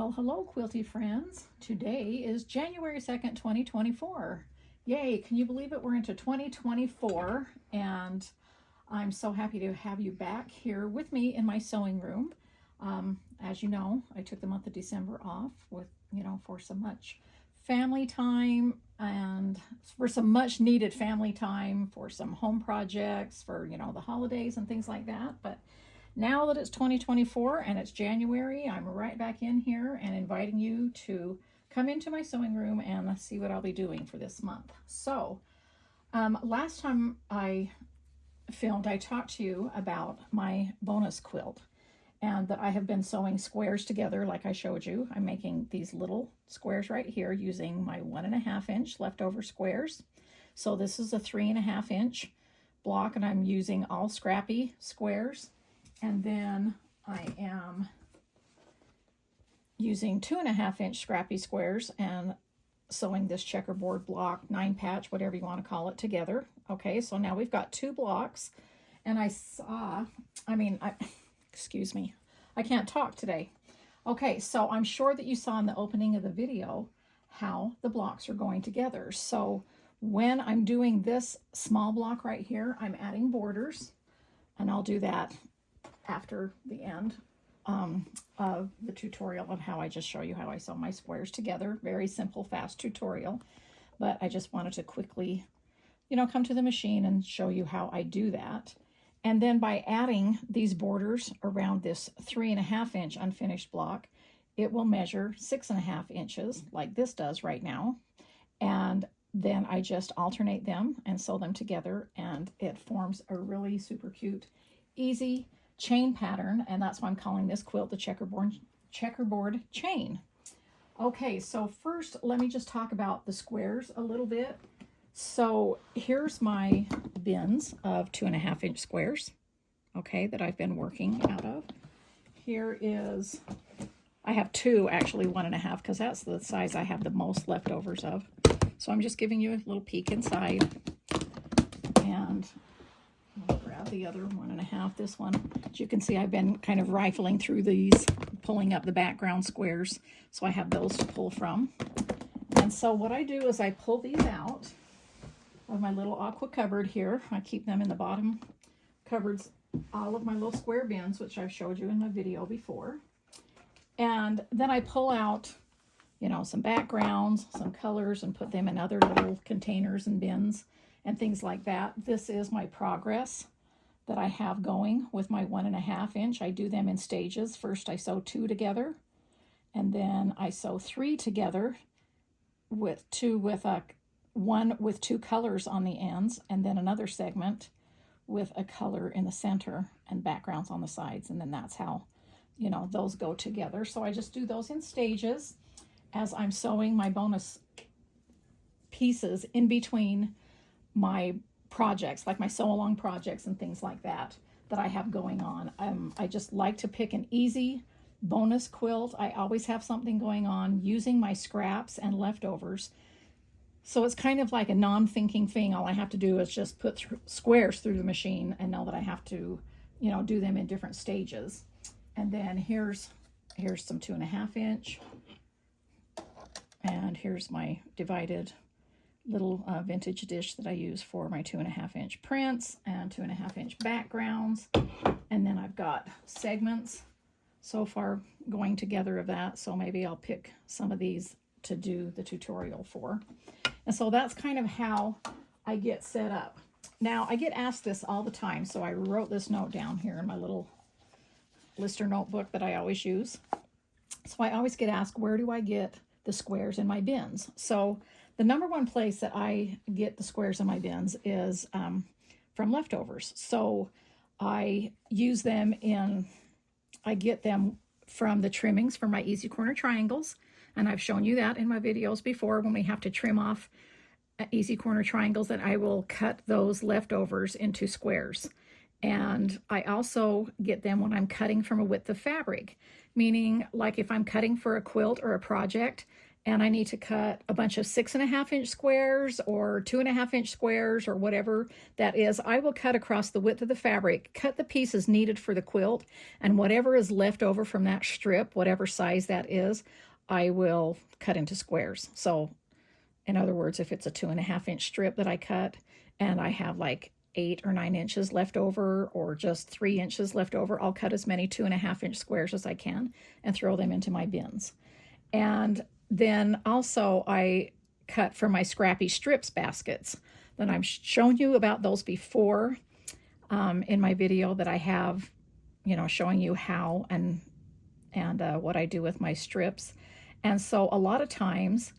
Well, hello, quilty friends. Today is January 2nd, 2024. Yay, can you believe it? We're into 2024, and I'm so happy to have you back here with me in my sewing room. As you know, I took the month of December off for some much family time and for some much needed family time, for some home projects, for, the holidays and things like that. But now that it's 2024 and it's January, I'm right back in here and inviting you to come into my sewing room and see what I'll be doing for this month. So, last time I filmed, I talked to you about my bonus quilt and that I have been sewing squares together like I showed you. I'm making these little squares right here using my 1.5 inch leftover squares. So this is a 3.5 inch block and I'm using all Scrappy squares. And then I am using 2.5 inch Scrappy squares and sewing this checkerboard block, 9 patch, whatever you want to call it, together. Okay, so now we've got 2 blocks, and excuse me, I can't talk today. Okay, so I'm sure that you saw in the opening of the video how the blocks are going together. So when I'm doing this small block right here, I'm adding borders, and I'll do that after the end of the tutorial of how I just show you how I sew my squares together. Very simple, fast tutorial, but I just wanted to quickly, come to the machine and show you how I do that. And then by adding these borders around this 3.5 inch unfinished block, it will measure 6.5 inches like this does right now. And then I just alternate them and sew them together, and it forms a really super cute, easy chain pattern, and that's why I'm calling this quilt the checkerboard chain. Okay, so first let me just talk about the squares a little bit. So here's my bins of 2.5 inch squares, okay, that I've been working out of. I have 2 actually, 1.5, because that's the size I have the most leftovers of. So I'm just giving you a little peek inside, and I'll grab the other 1.5, this one. As you can see, I've been kind of rifling through these, pulling up the background squares, so I have those to pull from. And so what I do is I pull these out of my little aqua cupboard here. I keep them in the bottom cupboards, all of my little square bins, which I've showed you in my video before. And then I pull out, some backgrounds, some colors, and put them in other little containers and bins and things like that. This is my progress that I have going with my 1.5 inch. I do them in stages. First I sew 2 together, and then I sew 3 together with one with 2 colors on the ends, and then another segment with a color in the center and backgrounds on the sides. And then that's how, those go together. So I just do those in stages as I'm sewing my bonus pieces in between my projects, like my sew along projects and things like that I have going on. I just like to pick an easy bonus quilt. I always have something going on using my scraps and leftovers. So it's kind of like a non-thinking thing. All I have to do is just put squares through the machine and know that I have to, do them in different stages. And then here's some 2.5 inch. And here's my divided little vintage dish that I use for my 2.5 inch prints and 2.5 inch backgrounds. And then I've got segments so far going together of that. So maybe I'll pick some of these to do the tutorial for. And so that's kind of how I get set up. Now, I get asked this all the time, so I wrote this note down here in my little blister notebook that I always use. So I always get asked, where do I get the squares in my bins? So the number one place that I get the squares in my bins is from leftovers. So I use them I get them from the trimmings for my easy corner triangles. And I've shown you that in my videos before when we have to trim off easy corner triangles, that I will cut those leftovers into squares. And I also get them when I'm cutting from a width of fabric, meaning like if I'm cutting for a quilt or a project and I need to cut a bunch of 6.5-inch squares or 2.5-inch squares or whatever that is, I will cut across the width of the fabric, cut the pieces needed for the quilt, and whatever is left over from that strip, whatever size that is, I will cut into squares. So in other words, if it's a 2.5-inch strip that I cut and I have like 8 or 9 inches left over or just 3 inches left over, I'll cut as many 2.5-inch squares as I can and throw them into my bins. And then also I cut for my Scrappy strips baskets. Then I've shown you about those before in my video that I have, showing you how and what I do with my strips. And so a lot of times,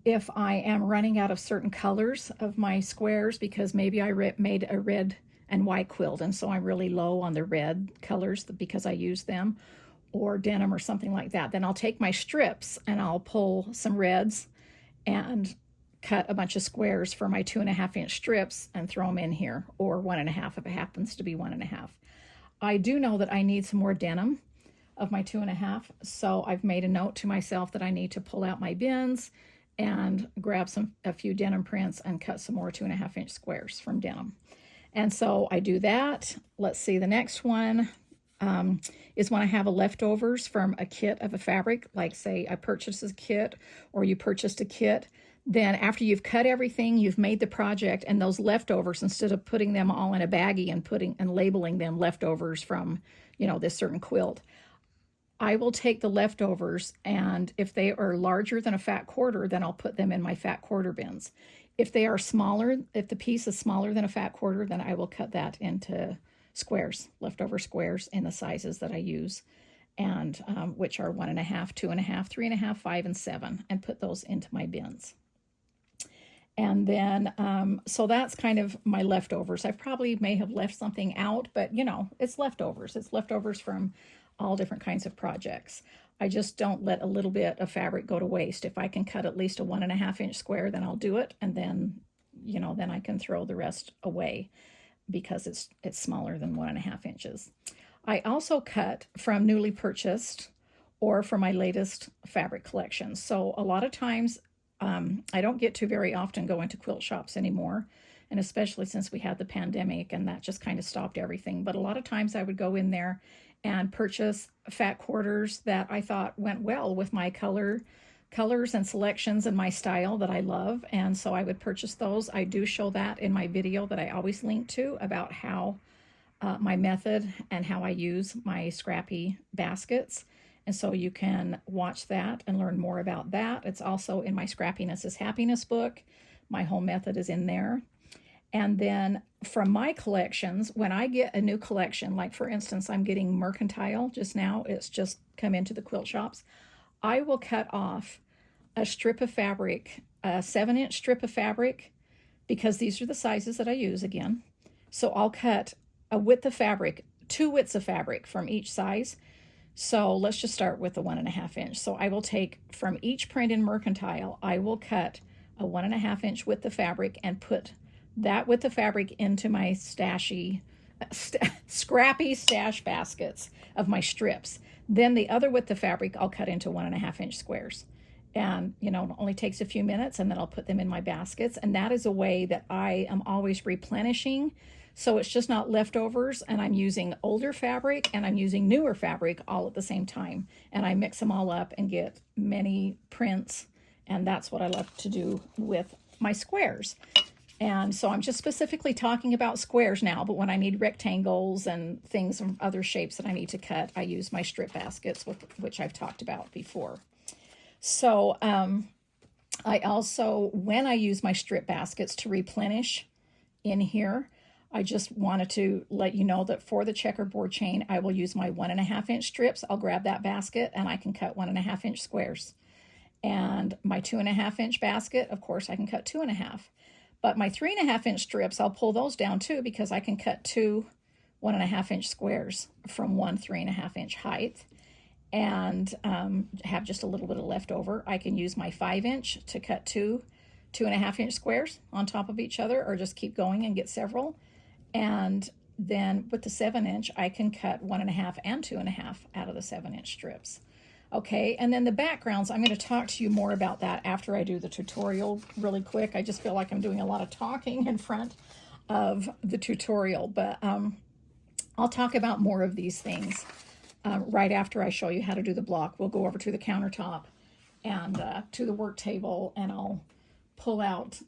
if I am running out of certain colors of my squares, because maybe I made a red and white quilt, and so I'm really low on the red colors because I use them, or denim or something like that, then I'll take my strips and I'll pull some reds and cut a bunch of squares for my 2.5-inch strips and throw them in here, or 1.5 if it happens to be 1.5. I do know that I need some more denim of my 2.5, so I've made a note to myself that I need to pull out my bins and grab a few denim prints and cut some more 2.5-inch squares from denim. And so I do that. Let's see, the next one is when I have a leftovers from a kit of a fabric, like say I purchased a kit or you purchased a kit. Then after you've cut everything, you've made the project, and those leftovers, instead of putting them all in a baggie and labeling them leftovers from, this certain quilt, I will take the leftovers, and if they are larger than a fat quarter, then I'll put them in my fat quarter bins. If they are smaller, if the piece is smaller than a fat quarter, then I will cut that into squares, leftover squares in the sizes that I use, and which are 1.5, 2.5, 3.5, 5, and 7, and put those into my bins. And then, so that's kind of my leftovers. I probably may have left something out, but it's leftovers. It's leftovers from all different kinds of projects. I just don't let a little bit of fabric go to waste. If I can cut at least a 1.5-inch square, then I'll do it. And then, then I can throw the rest away because it's smaller than 1.5 inches. I also cut from newly purchased or from my latest fabric collection. So a lot of times, I don't get to very often go into quilt shops anymore, and especially since we had the pandemic and that just kind of stopped everything. But a lot of times I would go in there and purchase fat quarters that I thought went well with my colors and selections and my style that I love. And so I would purchase those. I do show that in my video that I always link to about how my method and how I use my Scrappy baskets. And so you can watch that and learn more about that. It's also in my Scrappiness is Happiness book. My whole method is in there. And then from my collections, when I get a new collection, like for instance, I'm getting Mercantile just now, it's just come into the quilt shops, I will cut off a strip of fabric, a 7-inch strip of fabric, because these are the sizes that I use again. So I'll cut a width of fabric, 2 widths of fabric from each size. So let's just start with the 1.5 inch. So I will take from each print in Mercantile, I will cut a 1.5 inch width of fabric and put that width of fabric into my Scrappy stash baskets of my strips. Then the other width of fabric I'll cut into 1.5 inch squares. And, it only takes a few minutes, and then I'll put them in my baskets. And that is a way that I am always replenishing. So it's just not leftovers, and I'm using older fabric and I'm using newer fabric all at the same time. And I mix them all up and get many prints. And that's what I love to do with my squares. And so I'm just specifically talking about squares now, but when I need rectangles and things of other shapes that I need to cut, I use my strip baskets, which I've talked about before. So I also, when I use my strip baskets to replenish in here, I just wanted to let you know that for the checkerboard chain, I will use my 1.5 inch strips. I'll grab that basket and I can cut 1.5 inch squares. And my 2.5 inch basket, of course, I can cut 2.5. But my 3.5 inch strips, I'll pull those down too, because I can cut 2 1.5 inch squares from one 3.5 inch height and have just a little bit of leftover. I can use my 5 inch to cut 2 2.5 inch squares on top of each other, or just keep going and get several. And then with the 7 inch, I can cut 1.5 and 2.5 out of the 7 inch strips. Okay, and then the backgrounds, I'm going to talk to you more about that after I do the tutorial really quick. I just feel like I'm doing a lot of talking in front of the tutorial, but I'll talk about more of these things right after I show you how to do the block. We'll go over to the countertop and to the work table, and I'll pull out,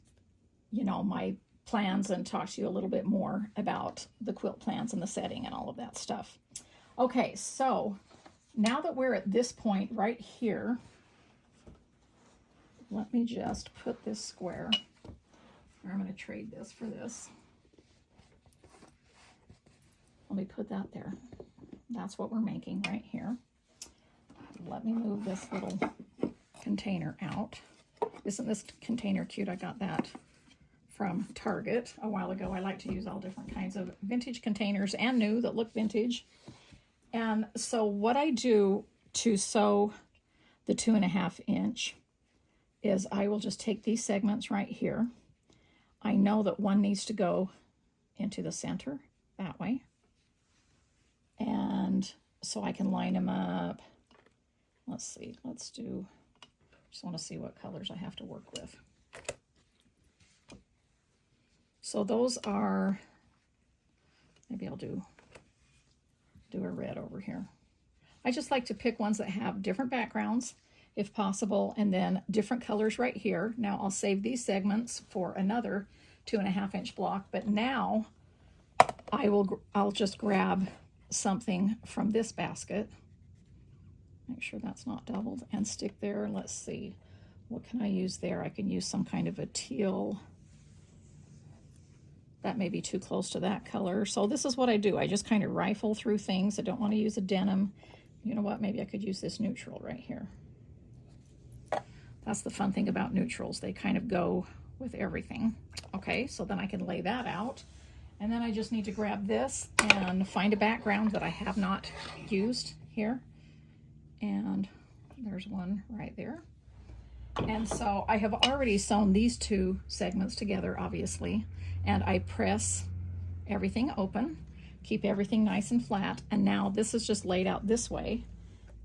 you know, my plans and talk to you a little bit more about the quilt plans and the setting and all of that stuff. Okay, so now that we're at this point right here, let me just put this square, or I'm going to trade this for this. Let me put that there. That's what we're making right here. Let me move this little container out. Isn't this container cute? I got that from Target a while ago. I like to use all different kinds of vintage containers and new that look vintage. And so what I do to sew the 2.5 inch is I will just take these segments right here. I know that one needs to go into the center that way. And so I can line them up. Let's see, just want to see what colors I have to work with. So those are, maybe I'll do a red over here. I just like to pick ones that have different backgrounds if possible, and then different colors right here. Now I'll save these segments for another 2.5 inch block, but now I'll just grab something from this basket, make sure that's not doubled, and stick there. Let's see, what can I use there? I can use some kind of a teal. That may be too close to that color. So this is what I do. I just kind of rifle through things. I don't want to use a denim. You know what? Maybe I could use this neutral right here. That's the fun thing about neutrals. They kind of go with everything. Okay, so then I can lay that out. And then I just need to grab this and find a background that I have not used here. And there's one right there. And so I have already sewn these two segments together, obviously, and I press everything open, keep everything nice and flat, and now this is just laid out this way,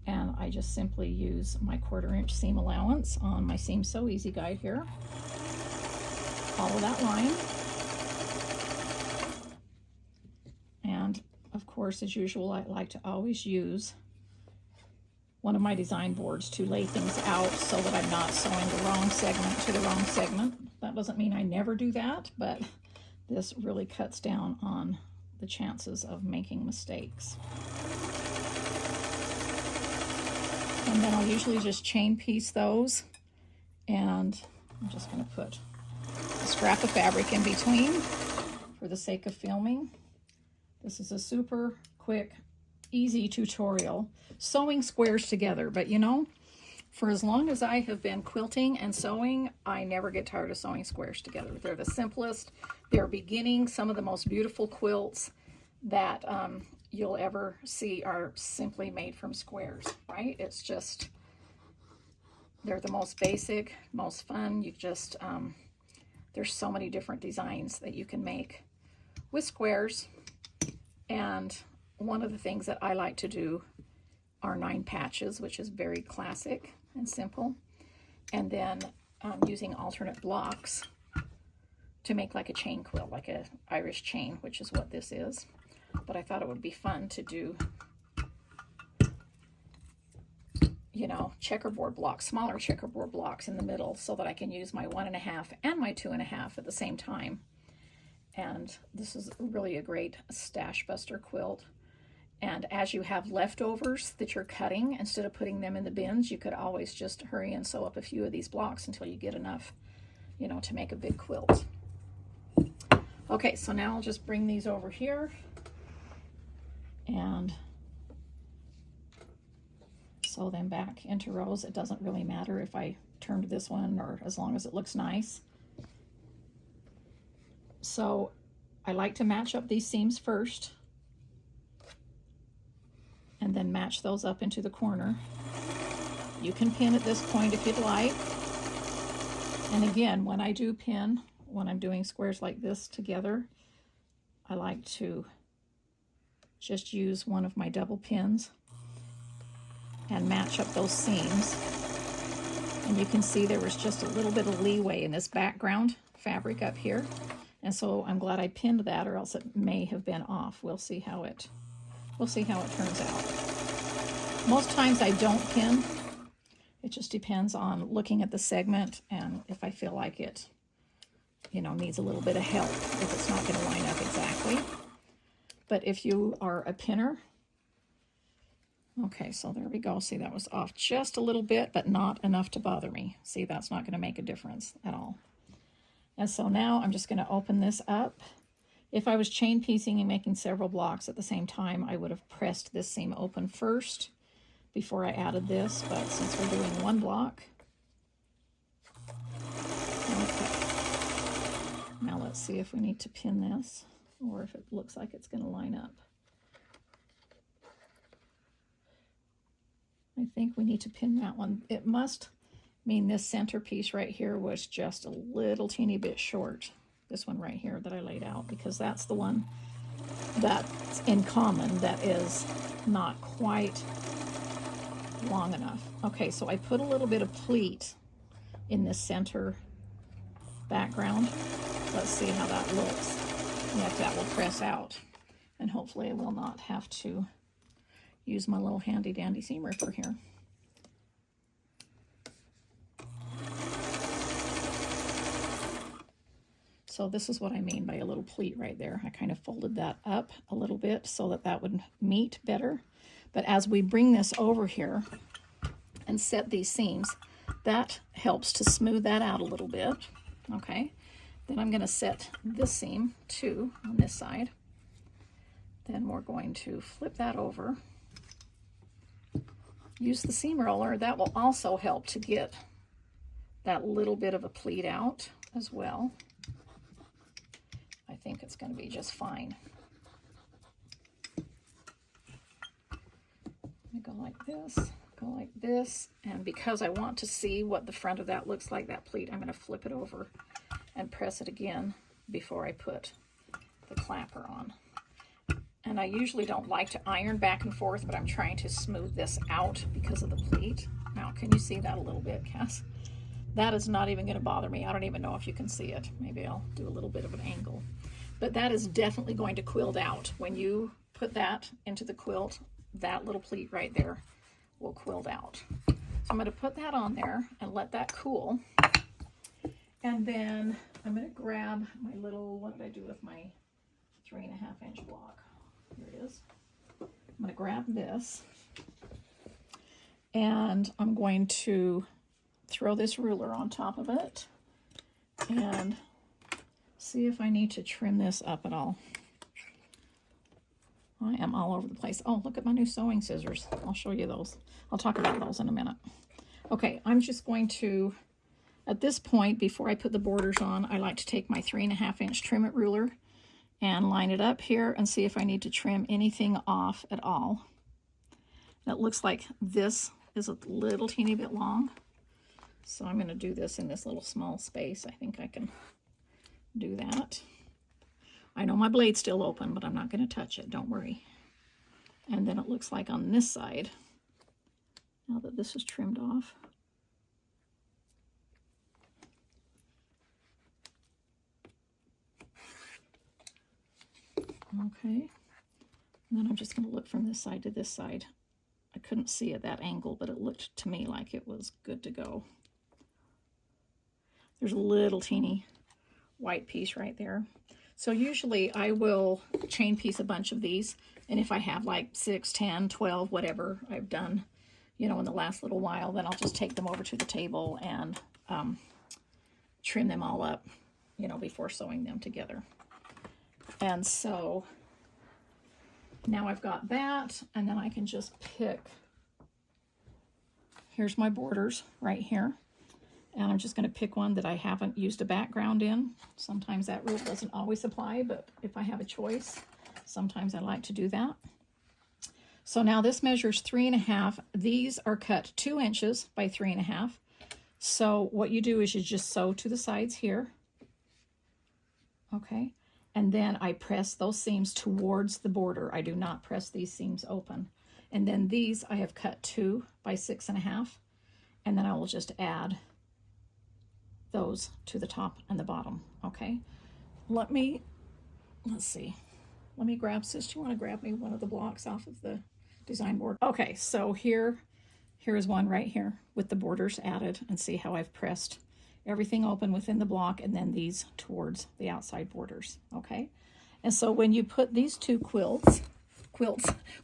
and I just simply use my 1/4 inch seam allowance on my Seam So Easy guide here. Follow that line. And of course, as usual, I like to always use one of my design boards to lay things out so that I'm not sewing the wrong segment to the wrong segment. That doesn't mean I never do that, but this really cuts down on the chances of making mistakes. And then I'll usually just chain piece those, and I'm just going to put a scrap of fabric in between for the sake of filming. This is a super quick, easy tutorial, sewing squares together. But you know, for as long as I have been quilting and sewing, I never get tired of sewing squares together. They're the simplest. They're beginning. Some of the most beautiful quilts that you'll ever see are simply made from squares, right? It's just, they're the most basic, most fun. You just, there's so many different designs that you can make with squares. And one of the things that I like to do are 9 patches, which is very classic and simple. And then using alternate blocks to make like a chain quilt, like a Irish chain, which is what this is. But I thought it would be fun to do, you know, checkerboard blocks, smaller checkerboard blocks in the middle, so that I can use my 1.5 and my 2.5 at the same time. And this is really a great stash buster quilt. And as you have leftovers that you're cutting, instead of putting them in the bins, you could always just hurry and sew up a few of these blocks until you get enough, you know, to make a big quilt. Okay, so now I'll just bring these over here and sew them back into rows. It doesn't really matter if I turned this one, or as long as it looks nice. So I like to match up these seams first, and then match those up into the corner. You can pin at this point if you'd like. And again, when I do pin, when I'm doing squares like this together, I like to just use one of my double pins and match up those seams. And you can see there was just a little bit of leeway in this background fabric up here. And so I'm glad I pinned that, or else it may have been off. We'll see how it turns out. Most times I don't pin. It just depends on looking at the segment and if I feel like it, you know, needs a little bit of help, if it's not going to line up exactly. But if you are a pinner, okay, so there we go. See, that was off just a little bit, but not enough to bother me. See, that's not going to make a difference at all. And so now I'm just going to open this up. If I was chain piecing and making several blocks at the same time, I would have pressed this seam open first before I added this, but since we're doing one block, okay. Now let's see if we need to pin this, or if it looks like it's going to line up. I think we need to pin that one. It must mean this centerpiece right here was just a little teeny bit short. This one right here that I laid out, because that's the one that's in common that is not quite long enough. Okay, so I put a little bit of pleat in this center background. Let's see how that looks. If that will press out. And hopefully I will not have to use my little handy dandy seam ripper here. So this is what I mean by a little pleat right there. I kind of folded that up a little bit so that that would meet better. But as we bring this over here and set these seams, that helps to smooth that out a little bit. Okay, then I'm going to set this seam too on this side. Then we're going to flip that over. Use the seam roller. That will also help to get that little bit of a pleat out as well. I think it's going to be just fine. I go like this, and because I want to see what the front of that looks like, that pleat, I'm going to flip it over and press it again before I put the clapper on. And I usually don't like to iron back and forth, but I'm trying to smooth this out because of the pleat. Now, can you see that a little bit, Cass? That is not even going to bother me. I don't even know if you can see it. Maybe I'll do a little bit of an angle. But that is definitely going to quilt out. When you put that into the quilt, that little pleat right there will quilt out. So I'm going to put that on there and let that cool. And then I'm going to grab my little, what did I do with my 3.5-inch block? Here it is. I'm going to grab this, and I'm going to throw this ruler on top of it and see if I need to trim this up at all. I am all over the place. Oh, look at my new sewing scissors. I'll show you those. I'll talk about those in a minute. Okay, I'm just going to, at this point, before I put the borders on, I like to take my 3.5-inch trim it ruler and line it up here and see if I need to trim anything off at all. And it looks like this is a little teeny bit long. So I'm going to do this in this little small space. I think I can do that. I know my blade's still open, but I'm not going to touch it. Don't worry. And then it looks like on this side, now that this is trimmed off, okay. And then I'm just going to look from this side to this side. I couldn't see at that angle, but it looked to me like it was good to go. There's a little teeny white piece right there. So usually I will chain piece a bunch of these, and if I have like 6, 10, 12, whatever I've done, you know, in the last little while, then I'll just take them over to the table and trim them all up, you know, before sewing them together. And so now I've got that, and then I can just pick, here's my borders right here. And I'm just going to pick one that I haven't used a background in. Sometimes that rule doesn't always apply, but if I have a choice, sometimes I like to do that. So now this measures 3.5. These are cut 2 inches by 3.5. So what you do is you just sew to the sides here. Okay. And then I press those seams towards the border. I do not press these seams open. And then these I have cut 2 by 6.5, and then I will just add those to the top and the bottom. Okay, let's see. Let me grab, sis, do you want to grab me one of the blocks off of the design board? Okay, so here is one right here with the borders added, and see how I've pressed everything open within the block and then these towards the outside borders. Okay, and so when you put these two quilt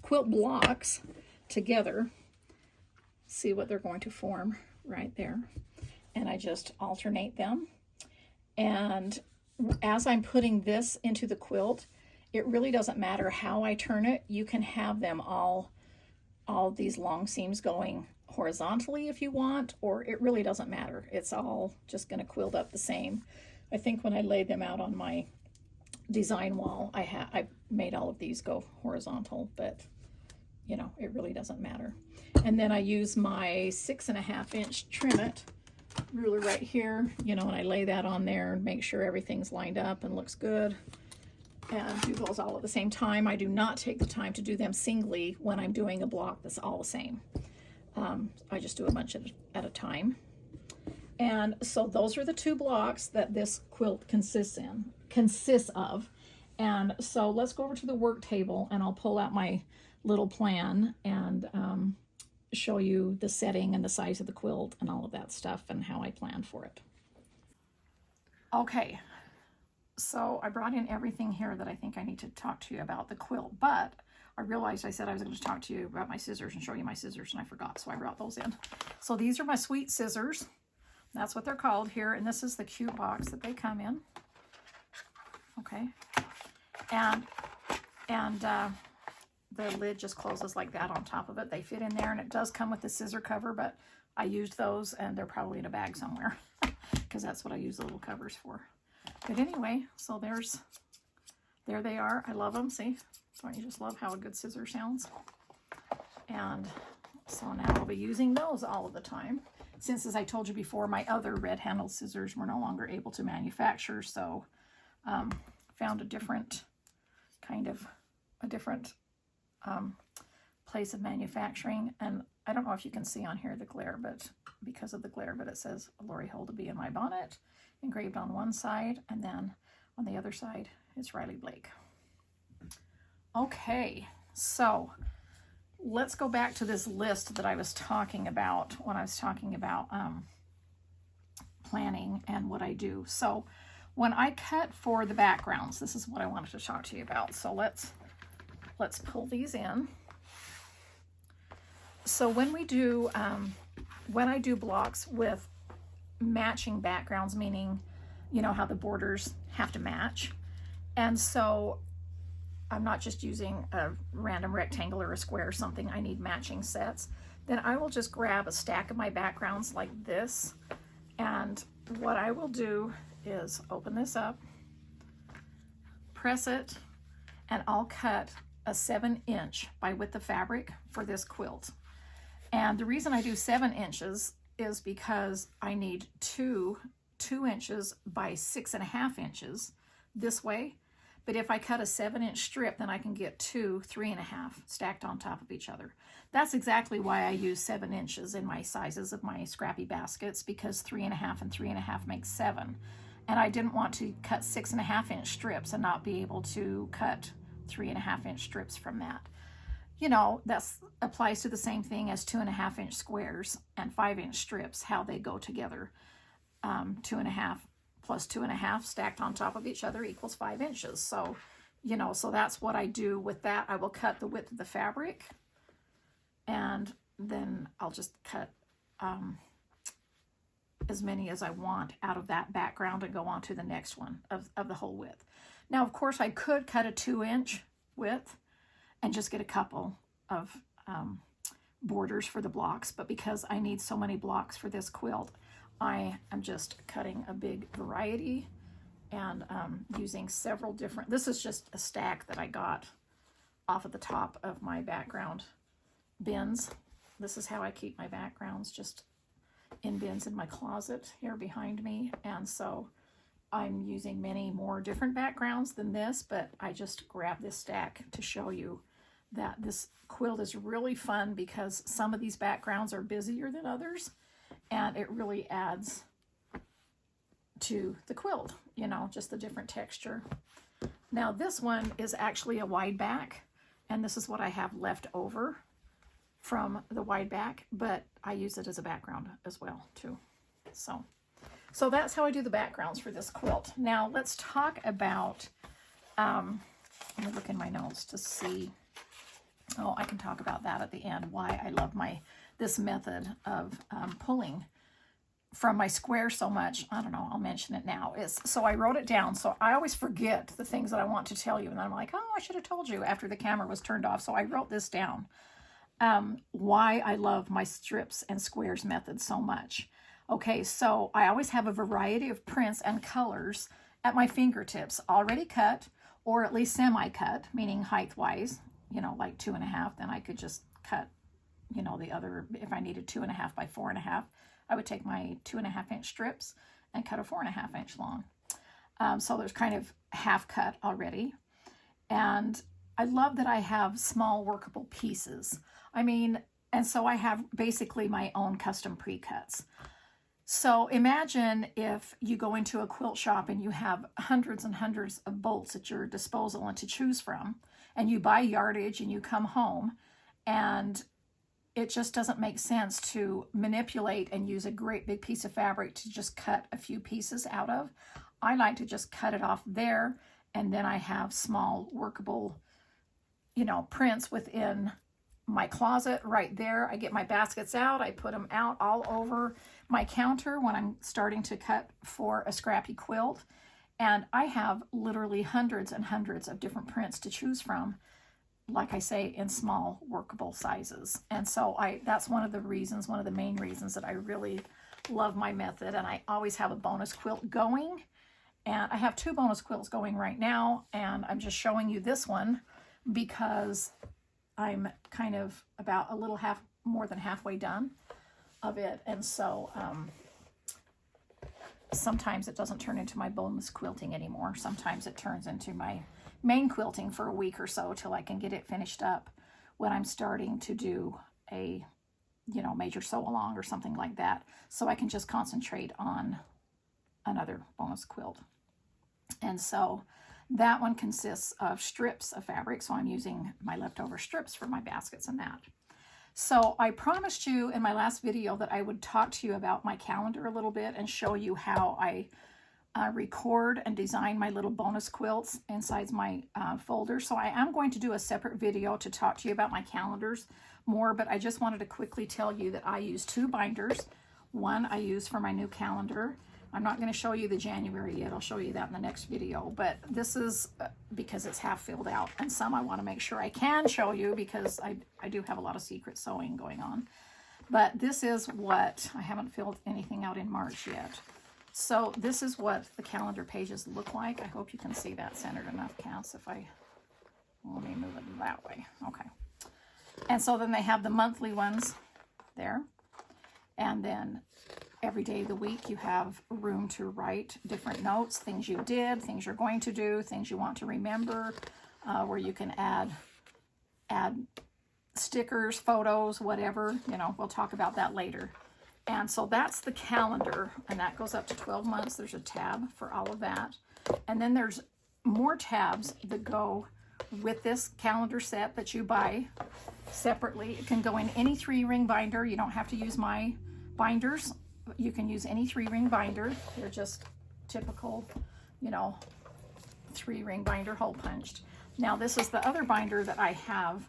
blocks together, see what they're going to form right there. And I just alternate them. And as I'm putting this into the quilt, it really doesn't matter how I turn it. You can have them all these long seams going horizontally if you want, or it really doesn't matter. It's all just going to quilt up the same. I think when I laid them out on my design wall, I made all of these go horizontal, but you know, it really doesn't matter. And then I use my 6.5-inch Trim-It ruler right here, you know, and I lay that on there and make sure everything's lined up and looks good, and do those all at the same time. I do not take the time to do them singly when I'm doing a block that's all the same. I just do a bunch at a time. And so those are the two blocks that this quilt consists of. And so let's go over to the work table, and I'll pull out my little plan and show you the setting and the size of the quilt and all of that stuff and how I planned for it. Okay, so I brought in everything here that I think I need to talk to you about the quilt, but I realized I said I was going to talk to you about my scissors and show you my scissors, and I forgot, so I brought those in. So these are my sweet scissors. That's what they're called here, and this is the cute box that they come in. Okay, and the lid just closes like that on top of it. They fit in there, and it does come with the scissor cover, but I used those, and they're probably in a bag somewhere because that's what I use the little covers for. But anyway, so there they are. I love them. See, don't you just love how a good scissor sounds? And so now I'll be using those all of the time. Since, as I told you before, my other red-handled scissors were no longer able to manufacture, so found a different place of manufacturing. And I don't know if you can see on here the glare, but because of the glare, but it says Lori Holdaby in my bonnet engraved on one side, and then on the other side it's Riley Blake. Okay, so let's go back to this list that I was talking about when I was talking about planning and what I do. So when I cut for the backgrounds, this is what I wanted to talk to you about. So let's pull these in. So when we do, when I do blocks with matching backgrounds, meaning, you know, how the borders have to match. And so I'm not just using a random rectangle or a square or something, I need matching sets. Then I will just grab a stack of my backgrounds like this. And what I will do is open this up, press it, and I'll cut a 7-inch by width of fabric for this quilt. And the reason I do 7 inches is because I need 2 inches by 6.5 inches this way. But if I cut a 7-inch strip, then I can get 2 3.5 stacked on top of each other. That's exactly why I use 7 inches in my sizes of my Scrappy baskets, because 3.5 and 3.5 makes 7. And I didn't want to cut 6.5-inch strips and not be able to cut 3.5-inch strips from that. You know, that applies to the same thing as 2.5-inch squares and 5-inch strips, how they go together. 2.5 plus 2.5 stacked on top of each other equals 5 inches. So, you know, so that's what I do with that. I will cut the width of the fabric, and then I'll just cut as many as I want out of that background and go on to the next one of the whole width. Now, of course, I could cut a 2-inch width and just get a couple of borders for the blocks, but because I need so many blocks for this quilt, I am just cutting a big variety and using several different, this is just a stack that I got off of the top of my background bins. This is how I keep my backgrounds, just in bins in my closet here behind me. And so I'm using many more different backgrounds than this, but I just grabbed this stack to show you that this quilt is really fun because some of these backgrounds are busier than others, and it really adds to the quilt, you know, just the different texture. Now this one is actually a wide back, and this is what I have left over from the wide back, but I use it as a background as well too. So that's how I do the backgrounds for this quilt. Now let's talk about, let me look in my notes to see, oh, I can talk about that at the end, why I love this method of pulling from my square so much. I don't know, I'll mention it now. So I wrote it down, so I always forget the things that I want to tell you, and I'm like, oh, I should have told you after the camera was turned off. So I wrote this down, why I love my strips and squares method so much. Okay, so I always have a variety of prints and colors at my fingertips, already cut, or at least semi-cut, meaning height-wise, you know, like 2.5, then I could just cut, you know, the other, if I needed 2.5 by 4.5, I would take my 2.5-inch strips and cut a 4.5-inch long. So there's kind of half cut already. And I love that I have small workable pieces. I mean, and so I have basically my own custom pre-cuts. So imagine if you go into a quilt shop and you have hundreds and hundreds of bolts at your disposal and to choose from, and you buy yardage and you come home, and it just doesn't make sense to manipulate and use a great big piece of fabric to just cut a few pieces out of. I like to just cut it off there, and then I have small workable, you know, prints within my closet right there. I get my baskets out, I put them out all over my counter when I'm starting to cut for a Scrappy quilt, and I have literally hundreds and hundreds of different prints to choose from, like I say, in small workable sizes. And so that's one of the reasons, one of the main reasons that I really love my method. And I always have a bonus quilt going, and I have 2 bonus quilts going right now, and I'm just showing you this one because I'm kind of about a little more than halfway done of it. And so sometimes it doesn't turn into my bonus quilting anymore. Sometimes it turns into my main quilting for a week or so till I can get it finished up when I'm starting to do a, you know, major sew along or something like that, so I can just concentrate on another bonus quilt. And so that one consists of strips of fabric, so I'm using my leftover strips for my baskets and that. So I promised you in my last video that I would talk to you about my calendar a little bit and show you how I record and design my little bonus quilts inside my folder. So I am going to do a separate video to talk to you about my calendars more, but I just wanted to quickly tell you that I use 2 binders. One I use for my new calendar. I'm not going to show you the January yet. I'll show you that in the next video, but this is because it's half filled out, and some I want to make sure I can show you because I do have a lot of secret sewing going on. But this is what, I haven't filled anything out in March yet. So this is what the calendar pages look like. I hope you can see that centered enough, Cass, if I, let me move it that way. Okay. And so then they have the monthly ones there. And then every day of the week you have room to write different notes, things you did, things you're going to do, things you want to remember, where you can add stickers, photos, whatever, you know, we'll talk about that later. And so that's the calendar, and that goes up to 12 months. There's a tab for all of that. And then there's more tabs that go with this calendar set that you buy separately. It can go in any 3-ring binder. You don't have to use my binders. You can use any 3-ring binder. They're just typical, you know, 3-ring binder hole punched. Now this is the other binder that I have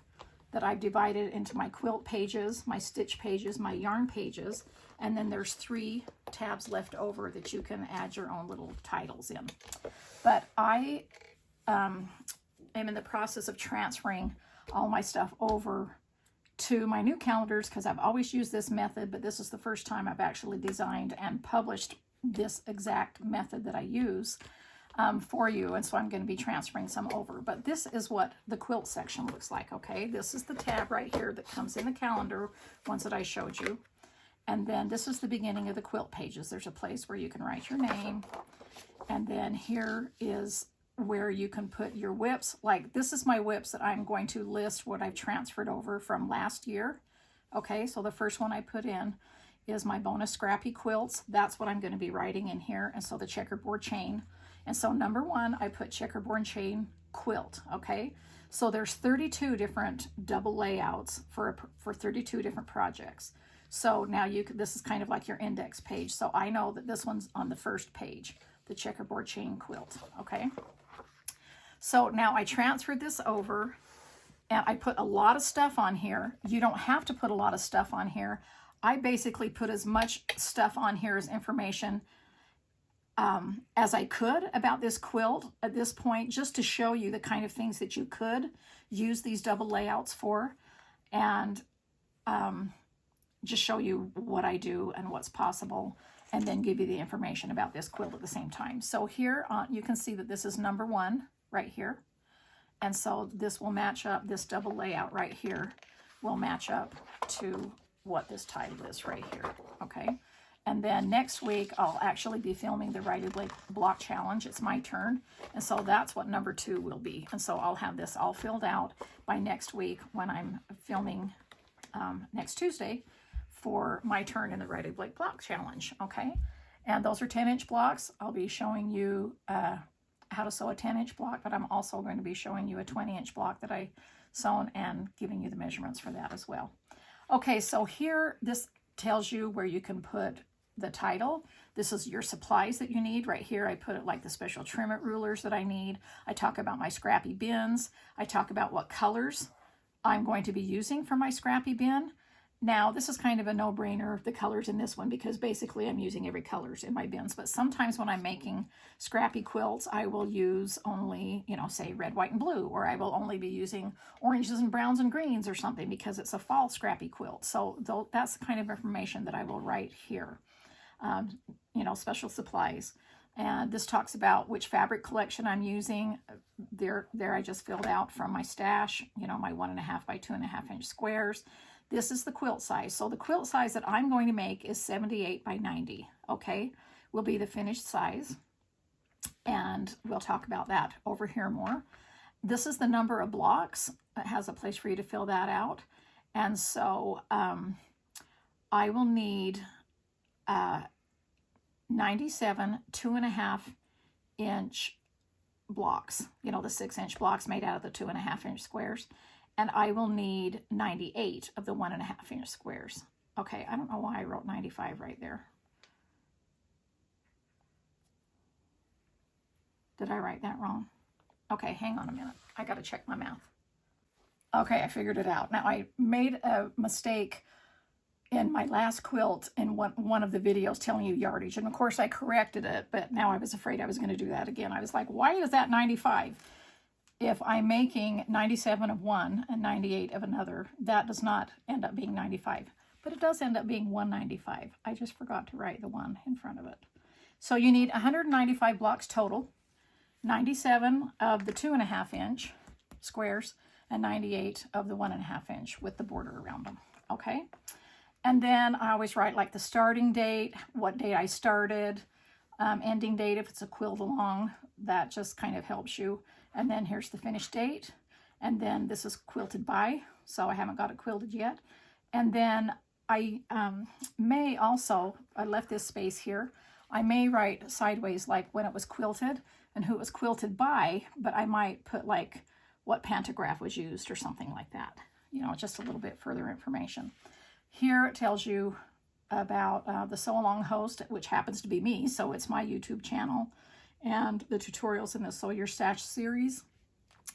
that I've divided into my quilt pages, my stitch pages, my yarn pages, and then there's 3 tabs left over that you can add your own little titles in. But I am in the process of transferring all my stuff over to my new calendars because I've always used this method, but this is the first time I've actually designed and published this exact method that I use for you, and so I'm going to be transferring some over. But this is what the quilt section looks like, okay? This is the tab right here that comes in the calendar, ones that I showed you. And then this is the beginning of the quilt pages. There's a place where you can write your name. And then here is where you can put your whips. Like this is my whips that I'm going to list what I've transferred over from last year. Okay, so the first one I put in is my bonus Scrappy quilts. That's what I'm going to be writing in here. And so the checkerboard chain. And so number 1, I put checkerboard chain quilt. Okay, so there's 32 different double layouts for 32 different projects. So now this is kind of like your index page. So I know that this one's on the first page, the checkerboard chain quilt. Okay, so now I transferred this over and I put a lot of stuff on here. You don't have to put a lot of stuff on here. I basically put as much stuff on here as information as I could about this quilt at this point, just to show you the kind of things that you could use these double layouts for, and just show you what I do and what's possible, and then give you the information about this quilt at the same time. So here you can see that this is number 1 right here. And so this will match up, this double layout right here will match up to what this title is right here, okay? And then next week, I'll actually be filming the Writing Block Challenge. It's my turn. And so that's what number 2 will be. And so I'll have this all filled out by next week when I'm filming next Tuesday for my turn in the Writing Block Challenge, okay? And those are 10-inch blocks. I'll be showing you how to sew a 10-inch block, but I'm also going to be showing you a 20-inch block that I sewn and giving you the measurements for that as well. Okay, so here, this tells you where you can put the title. This is your supplies that you need. Right here, I put it like the special trim it rulers that I need. I talk about my Scrappy bins. I talk about what colors I'm going to be using for my Scrappy bin. Now, this is kind of a no-brainer, the colors in this one, because basically I'm using every colors in my bins. But sometimes when I'm making Scrappy quilts, I will use only, you know, say red, white, and blue, or I will only be using oranges and browns and greens or something because it's a fall Scrappy quilt. So that's the kind of information that I will write here. You know, special supplies. And this talks about which fabric collection I'm using. There I just filled out from my stash, you know, my 1.5 by 2.5 inch squares. This is the quilt size. So the quilt size that I'm going to make is 78 by 90, okay? Will be the finished size. And we'll talk about that over here more. This is the number of blocks. It has a place for you to fill that out. And so I will need 97 2.5 inch blocks, you know, the 6-inch blocks made out of the 2.5 inch squares. And I will need 98 of the 1.5 inch squares. Okay, I don't know why I wrote 95 right there. Did I write that wrong? Okay, hang on a minute. I got to check my math. Okay, I figured it out. Now, I made a mistake in my last quilt in one of the videos telling you yardage. And of course, I corrected it, but now I was afraid I was going to do that again. I was like, why is that 95? If I'm making 97 of one and 98 of another, that does not end up being 95. But it does end up being 195. I just forgot to write the 1 in front of it. So you need 195 blocks total, 97 of the 2.5 inch squares, and 98 of the 1.5 inch with the border around them, okay? And then I always write like the starting date, what date I started, ending date if it's a quilt along, that just kind of helps you. And then here's the finished date. And then this is quilted by, so I haven't got it quilted yet. And then I may also, I left this space here, I may write sideways like when it was quilted and who it was quilted by, but I might put like what pantograph was used or something like that. You know, just a little bit further information. Here it tells you about the Sew Along host, which happens to be me, so it's my YouTube channel, and the tutorials in the Sew Your Stash series.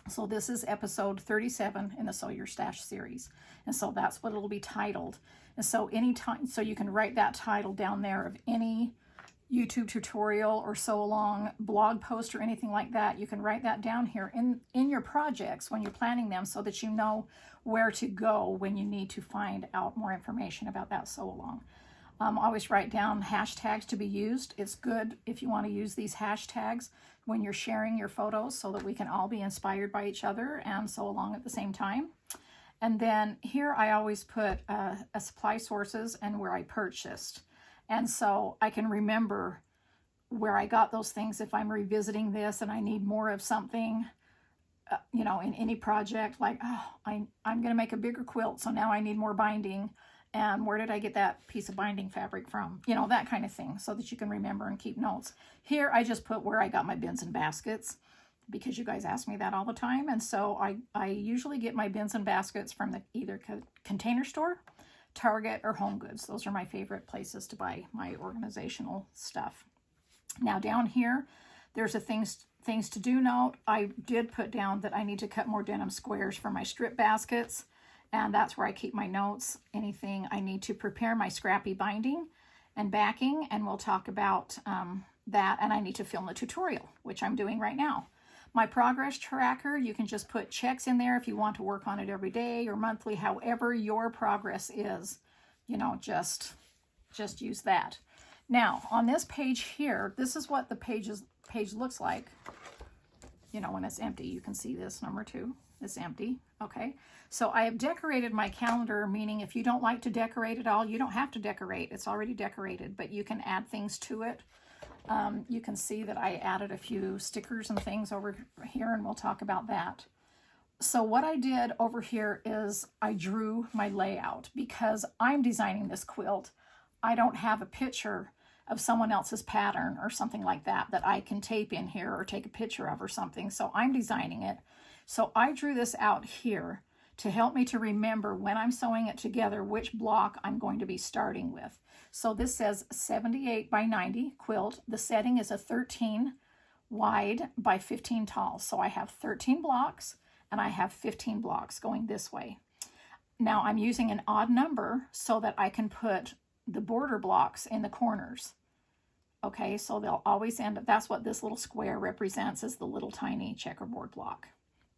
So this is episode 37 in the Sew Your Stash series, and so that's what it'll be titled. And so anytime, so you can write that title down there of any YouTube tutorial or Sew Along blog post or anything like that. You can write that down here in your projects when you're planning them, so that you know where to go when you need to find out more information about that Sew Along. Always write down hashtags to be used. It's good if you want to use these hashtags when you're sharing your photos, so that we can all be inspired by each other and sew along at the same time. And then here I always put a supply sources and where I purchased. And so I can remember where I got those things if I'm revisiting this and I need more of something, you know, in any project, like, oh, I'm going to make a bigger quilt, so now I need more binding. And where did I get that piece of binding fabric from? You know, that kind of thing, so that you can remember and keep notes. Here, I just put where I got my bins and baskets, because you guys ask me that all the time. And so I usually get my bins and baskets from the either Container Store, Target, or Home Goods. Those are my favorite places to buy my organizational stuff. Now down here, there's a things to do note. I did put down that I need to cut more denim squares for my strip baskets, and that's where I keep my notes. Anything I need to prepare my Scrappy binding and backing, and we'll talk about that. And I need to film the tutorial, which I'm doing right now. My progress tracker, you can just put checks in there if you want to work on it every day or monthly, however your progress is, you know, just use that. Now, on this page here, this is what the page looks like. You know, when it's empty, you can see this number 2. It's empty. Okay. So I have decorated my calendar, meaning if you don't like to decorate at all, you don't have to decorate. It's already decorated, but you can add things to it. You can see that I added a few stickers and things over here, and we'll talk about that. So what I did over here is I drew my layout because I'm designing this quilt. I don't have a picture of someone else's pattern or something like that that I can tape in here or take a picture of or something. So I'm designing it. So I drew this out here to help me to remember when I'm sewing it together which block I'm going to be starting with. So this says 78 by 90 quilt. The setting is a 13 wide by 15 tall. So I have 13 blocks and I have 15 blocks going this way. Now I'm using an odd number so that I can put the border blocks in the corners. Okay, so they'll always end up, that's what this little square represents, is the little tiny checkerboard block.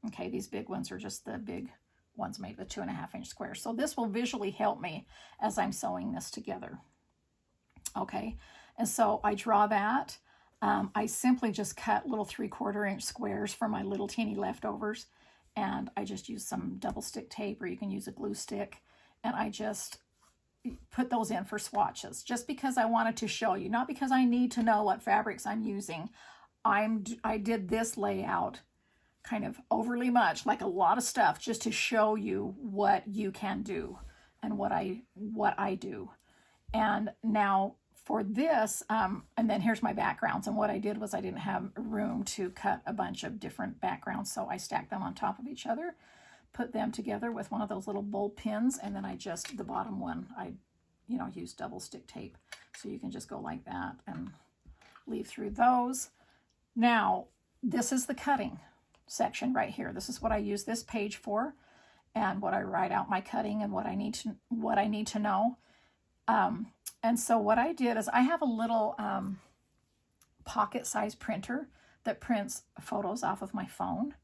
Okay, these big ones are just the big ones made with 2.5-inch squares. So this will visually help me as I'm sewing this together. Okay, and so I draw that. I simply just cut little 3/4-inch squares for my little teeny leftovers, and I just use some double stick tape, or you can use a glue stick, and I just put those in for swatches, just because I wanted to show you, not because I need to know what fabrics I'm using. I did this layout kind of overly much, like a lot of stuff, just to show you what you can do and what I do. And now for this, and then here's my backgrounds. And what I did was I didn't have room to cut a bunch of different backgrounds, so I stacked them on top of each other, put them together with one of those little bulb pins, and then I just, the bottom one, I, you know, used double stick tape. So you can just go like that and leave through those. Now, this is the cutting section right here. This is what I use this page for, and what I write out my cutting and what I need to know. And so what I did is I have a little pocket size printer that prints photos off of my phone.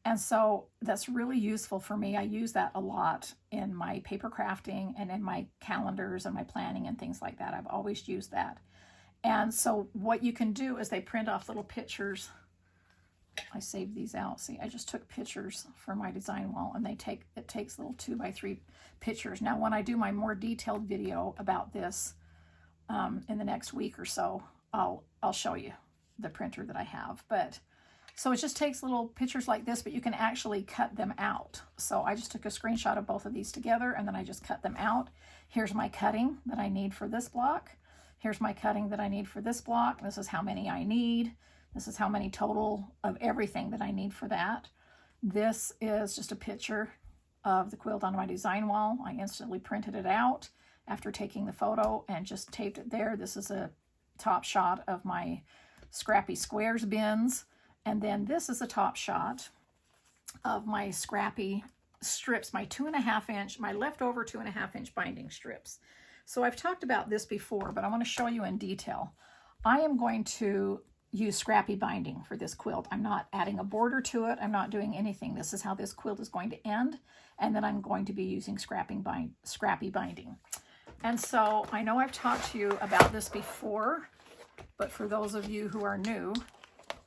And so that's really useful for me. I use that a lot in my paper crafting and in my calendars and my planning and things like that. I've always used that. And so what you can do is they print off little pictures. I saved these out. See, I just took pictures for my design wall, and it takes little 2x3 pictures. Now, when I do my more detailed video about this in the next week or so, I'll show you the printer that I have. But so it just takes little pictures like this, but you can actually cut them out. So I just took a screenshot of both of these together, and then I just cut them out. Here's my cutting that I need for this block. Here's my cutting that I need for this block. This is how many I need. This is how many total of everything that I need for that. This is just a picture of the quilt on my design wall. I instantly printed it out after taking the photo and just taped it there. This is a top shot of my Scrappy Squares bins. And then this is a top shot of my Scrappy strips, my 2.5-inch, my leftover 2.5-inch binding strips. So I've talked about this before, but I want to show you in detail. I am going to use Scrappy binding for this quilt. I'm not adding a border to it. I'm not doing anything. This is how this quilt is going to end. And then I'm going to be using Scrappy binding. And so I know I've talked to you about this before, but for those of you who are new,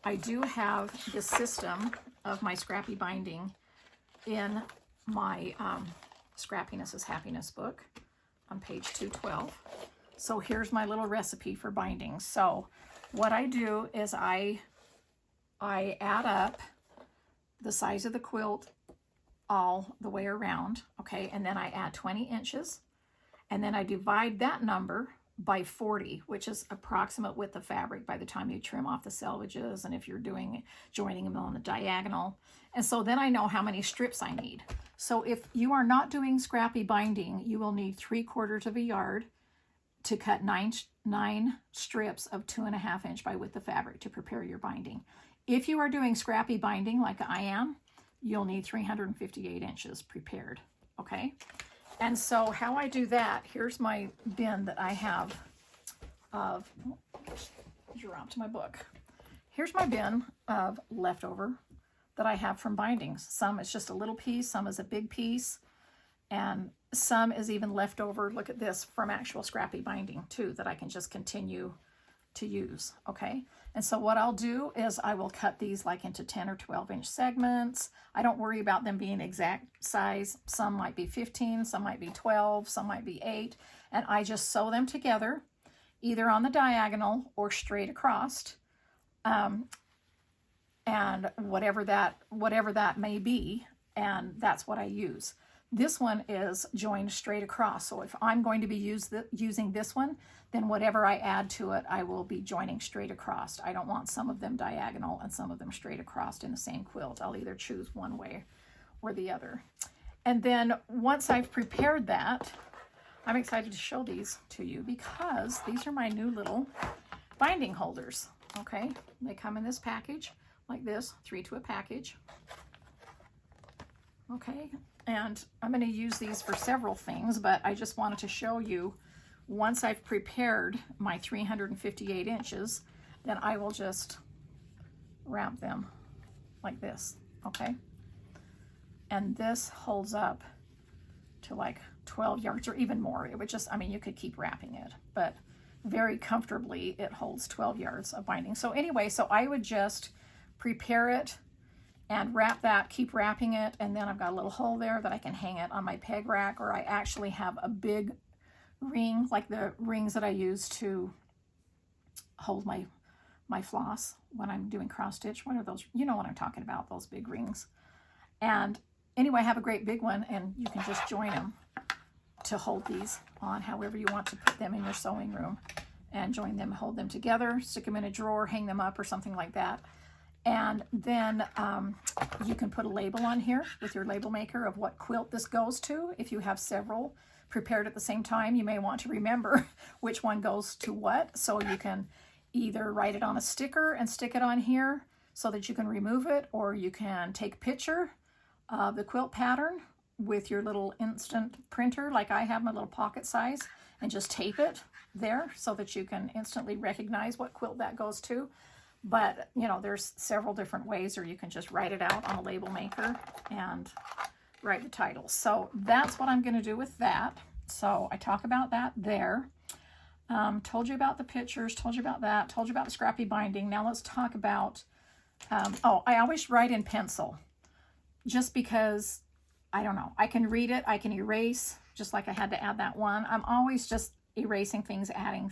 I do have this system of my Scrappy binding in my Scrappiness is Happiness book on page 212. So here's my little recipe for binding. So what I do is I add up the size of the quilt all the way around, okay, and then I add 20 inches, and then I divide that number by 40, which is approximate width of fabric by the time you trim off the selvages and if you're joining them on the diagonal. And so then I know how many strips I need. So if you are not doing scrappy binding, you will need 3/4 of a yard to cut nine strips of 2.5 inch by width of fabric to prepare your binding. If you are doing scrappy binding like I am, you'll need 358 inches prepared, okay? And so how I do that, here's my bin that I have of, dropped my book. Here's my bin of leftover that I have from bindings. Some is just a little piece, some is a big piece, and some is even leftover, look at this, from actual scrappy binding too, that I can just continue to use, okay? And so what I'll do is I will cut these like into 10 or 12 inch segments. I don't worry about them being exact size. Some might be 15, some might be 12, some might be 8. And I just sew them together, either on the diagonal or straight across. And whatever that may be, and that's what I use. This one is joined straight across. So if I'm going to be using this one, then whatever I add to it, I will be joining straight across. I don't want some of them diagonal and some of them straight across in the same quilt. I'll either choose one way or the other. And then once I've prepared that, I'm excited to show these to you because these are my new little binding holders. Okay, they come in this package like this, 3 to a package. Okay, and I'm going to use these for several things, but I just wanted to show you, once I've prepared my 358 inches, then I will just wrap them like this, okay? And this holds up to like 12 yards or even more. It would just, I mean, you could keep wrapping it, but very comfortably it holds 12 yards of binding. So anyway, so I would just prepare it and wrap that, keep wrapping it, and then I've got a little hole there that I can hang it on my peg rack, or I actually have a big ring, like the rings that I use to hold my floss when I'm doing cross stitch. What are those? You know what I'm talking about, those big rings. And anyway, I have a great big one, and you can just join them to hold these on however you want to put them in your sewing room, and join them, hold them together, stick them in a drawer, hang them up or something like that. And then you can put a label on here with your label maker of what quilt this goes to. If you have several prepared at the same time, you may want to remember which one goes to what. So you can either write it on a sticker and stick it on here so that you can remove it, or you can take a picture of the quilt pattern with your little instant printer, like I have my little pocket size, and just tape it there so that you can instantly recognize what quilt that goes to. But, you know, there's several different ways, or you can just write it out on a label maker and write the title. So that's what I'm going to do with that. So I talk about that there. Told you about the pictures, told you about that, told you about the scrappy binding. Now let's talk about, oh, I always write in pencil just because, I don't know, I can read it, I can erase, just like I had to add that one. I'm always just erasing things, adding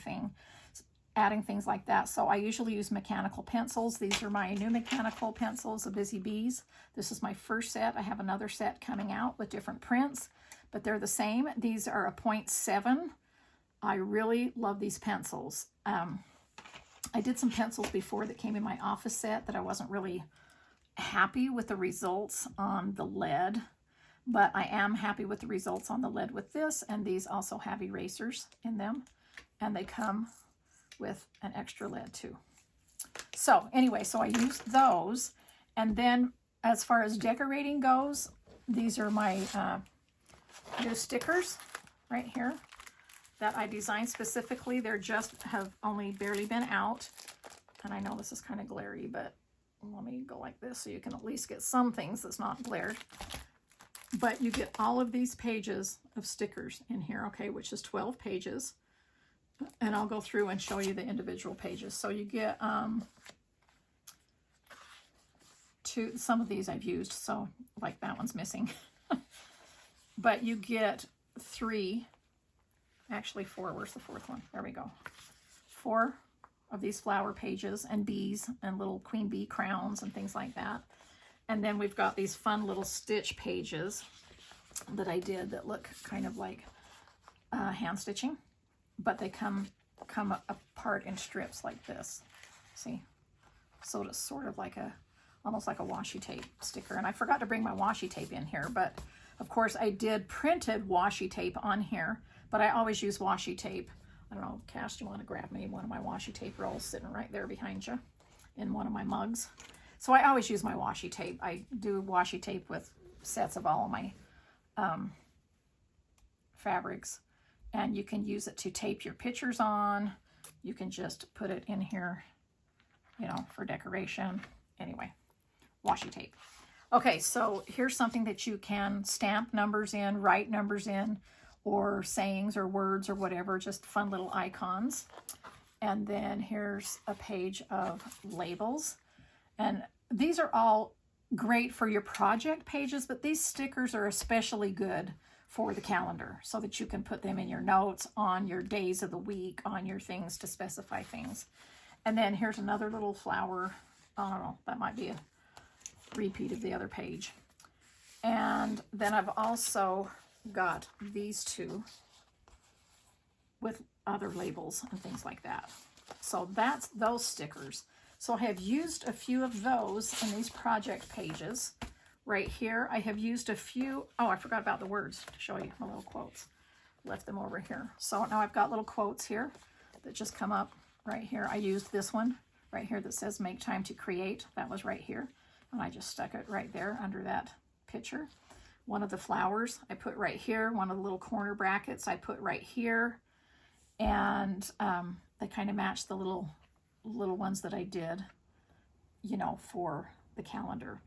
things like that. So I usually use mechanical pencils. These are my new mechanical pencils, the Busy Bees. This is my first set. I have another set coming out with different prints, but they're the same. These are a 0.7. I really love these pencils. I did some pencils before that came in my office set that I wasn't really happy with the results on the lead, but I am happy with the results on the lead with this, and these also have erasers in them, and they come with an extra lead too. So anyway, so I use those, and then as far as decorating goes, these are my new stickers right here that I designed specifically. They're just have only barely been out, and I know this is kind of glary, but let me go like this so you can at least get some things that's not glared. But you get all of these pages of stickers in here, okay, which is 12 pages. And I'll go through and show you the individual pages. So you get some of these I've used, so like that one's missing. But you get 3, actually 4, where's the 4th one? There we go. 4 of these flower pages and bees and little queen bee crowns and things like that. And then we've got these fun little stitch pages that I did that look kind of like hand stitching, but they come apart in strips like this. See? So it's sort of like almost like a washi tape sticker. And I forgot to bring my washi tape in here, but of course I did printed washi tape on here, but I always use washi tape. I don't know, Cash, do you want to grab me one of my washi tape rolls sitting right there behind you in one of my mugs? So I always use my washi tape. I do washi tape with sets of all of my fabrics, and you can use it to tape your pictures on. You can just put it in here, you know, for decoration. Anyway, washi tape. Okay, so here's something that you can stamp numbers in, write numbers in, or sayings or words or whatever, just fun little icons. And then here's a page of labels. And these are all great for your project pages, but these stickers are especially good for the calendar so that you can put them in your notes, on your days of the week, on your things to specify things. And then here's another little flower. I don't know, that might be a repeat of the other page. And then I've also got these two with other labels and things like that. So that's those stickers. So I have used a few of those in these project pages. Right here, I have used a few. Oh, I forgot about the words to show you my little quotes. Left them over here. So now I've got little quotes here that just come up right here. I used this one right here that says make time to create. That was right here. And I just stuck it right there under that picture. One of the flowers I put right here. One of the little corner brackets I put right here. And they kind of match the little ones that I did, you know, for the calendar.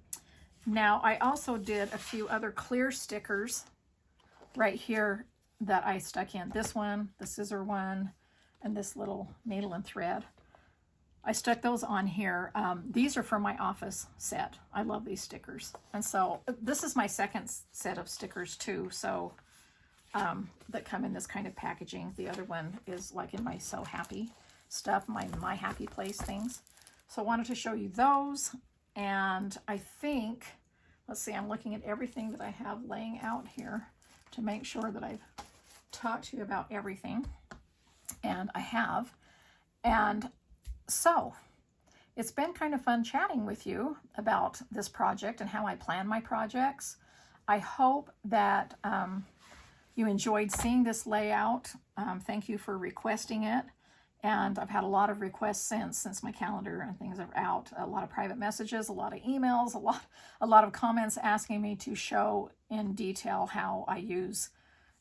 Now, I also did a few other clear stickers right here that I stuck in. This one, the scissor one, and this little needle and thread. I stuck those on here. These are from my office set. I love these stickers. And so this is my second set of stickers too, so that come in this kind of packaging. The other one is like in my So Happy stuff, my Happy Place things. So I wanted to show you those. And I think, let's see, I'm looking at everything that I have laying out here to make sure that I've talked to you about everything. And I have. And so it's been kind of fun chatting with you about this project and how I plan my projects. I hope that you enjoyed seeing this layout. Thank you for requesting it. And I've had a lot of requests since my calendar and things are out. A lot of private messages, a lot of emails, a lot of comments asking me to show in detail how I use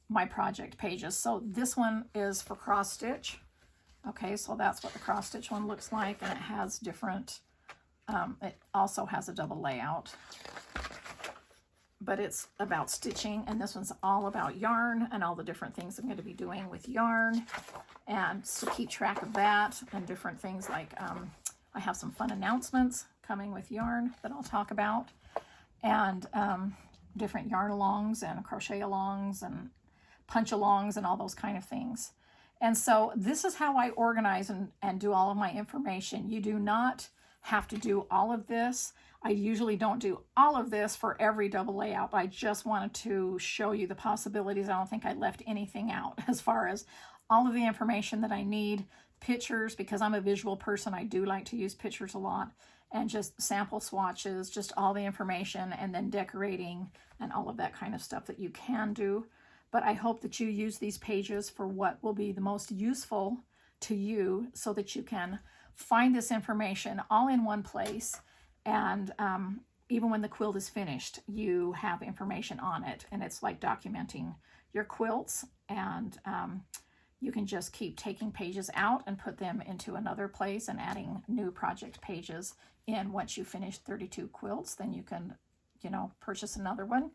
my project pages. So this one is for cross stitch. Okay, so that's what the cross stitch one looks like, and it has different, it also has a double layout, but it's about stitching, and this one's all about yarn and all the different things I'm going to be doing with yarn, and to keep track of that and different things like, I have some fun announcements coming with yarn that I'll talk about, and different yarn alongs and crochet alongs and punch alongs and all those kind of things. And so this is how I organize and do all of my information. You do not have to do all of this. I usually don't do all of this for every double layout, but I just wanted to show you the possibilities. I don't think I left anything out as far as all of the information that I need, pictures, because I'm a visual person. I do like to use pictures a lot, and just sample swatches, just all the information, and then decorating and all of that kind of stuff that you can do. But I hope that you use these pages for what will be the most useful to you so that you can find this information all in one place. And even when the quilt is finished, you have information on it. And it's like documenting your quilts. And you can just keep taking pages out and put them into another place and adding new project pages in. Once you finish 32 quilts, then you can, you know, purchase another one.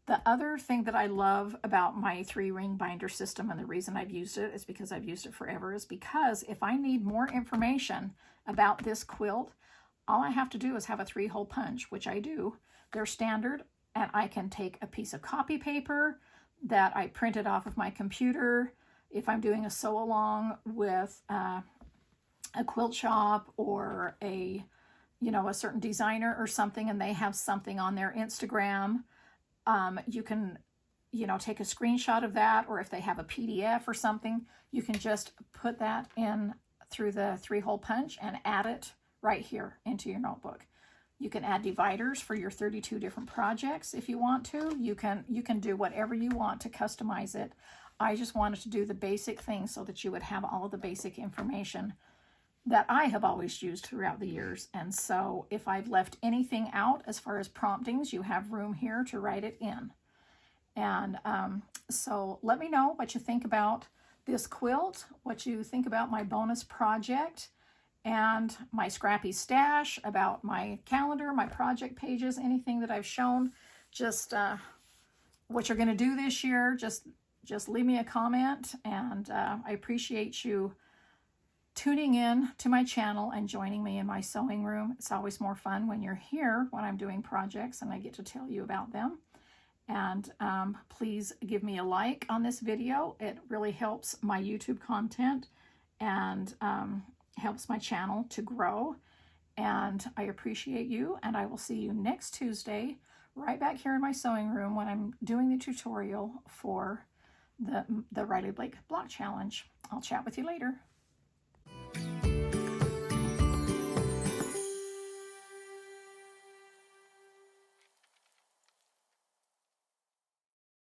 The other thing that I love about my 3-ring binder system, and the reason I've used it is because I've used it forever, is because if I need more information about this quilt, all I have to do is have a 3-hole punch, which I do. They're standard, and I can take a piece of copy paper that I printed off of my computer. If I'm doing a sew along with a quilt shop or a, you know, a certain designer or something, and they have something on their Instagram, you can, you know, take a screenshot of that, or if they have a PDF or something, you can just put that in through the 3-hole punch and add it right here into your notebook. You can add dividers for your 32 different projects if you want to. You can do whatever you want to customize it. I just wanted to do the basic things so that you would have all the basic information that I have always used throughout the years. And so if I've left anything out as far as promptings, you have room here to write it in. And so let me know what you think about this quilt, what you think about my bonus project, and my Scrappy stash, about my calendar, my project pages, anything that I've shown, just what you're going to do this year. Just leave me a comment, and I appreciate you tuning in to my channel and joining me in my sewing room. It's always more fun when you're here when I'm doing projects and I get to tell you about them. And please give me a like on this video. It really helps my YouTube content and helps my channel to grow. And I appreciate you, and I will see you next Tuesday right back here in my sewing room when I'm doing the tutorial for the Riley Blake Block Challenge. I'll chat with you later.